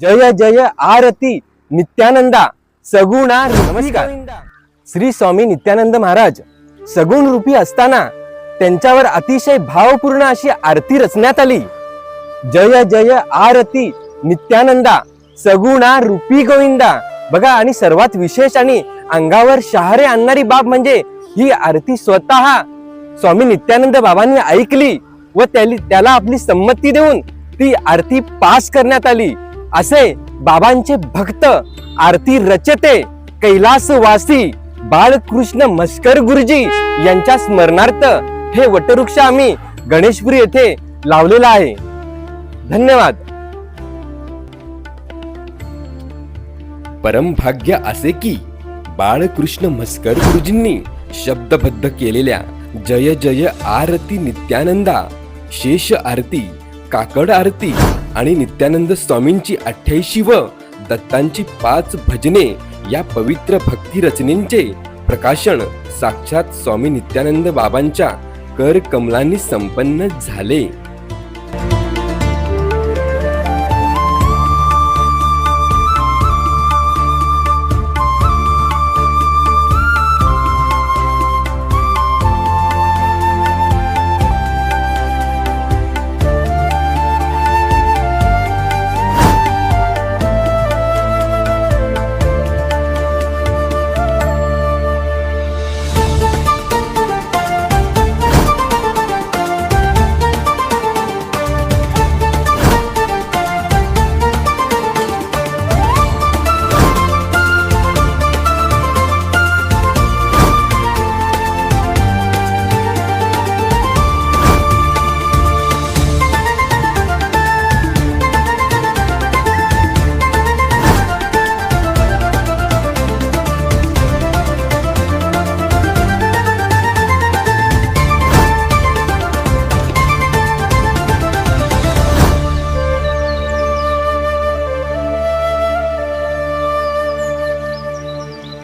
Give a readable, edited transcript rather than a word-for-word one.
जय जय आरती नित्यानंदा सगुणा नमस्कार। श्री स्वामी नित्यानंद महाराज सगुण रूपी असताना त्यांच्यावर अतिशय भावपूर्ण अशी आरती रचण्यात आली। जय जय आरती नित्यानंदा सगुणा रूपी गोविंदा। बघा, आणि सर्वात विशेष आणि अंगावर शहारे आणणारी बाब म्हणजे ही आरती स्वतः स्वामी नित्यानंद बाबांनी ऐकली व त्याला आपली संमती देऊन ती आरती पास करण्यात आली। असे बाबांचे भक्त आरती रचते कैलासवासी बाळकृष्ण मस्कर गुरुजी यांच्या स्मरणार्थ हे वटवृक्ष आम्ही गणेशपुरी येथे लावलेला आहे। धन्यवाद। परम भाग्य असे की बाळकृष्ण मस्कर गुरुजींनी शब्दबद्ध केलेल्या जय जय आरती नित्यानंदा, शेष आरती, काकड आरती आणि नित्यानंद स्वामींची 88 व दत्तांची 5 भजने या पवित्र भक्ती रचनेचे प्रकाशन साक्षात स्वामी नित्यानंद बाबांच्या कर कमलांनी संपन्न झाले।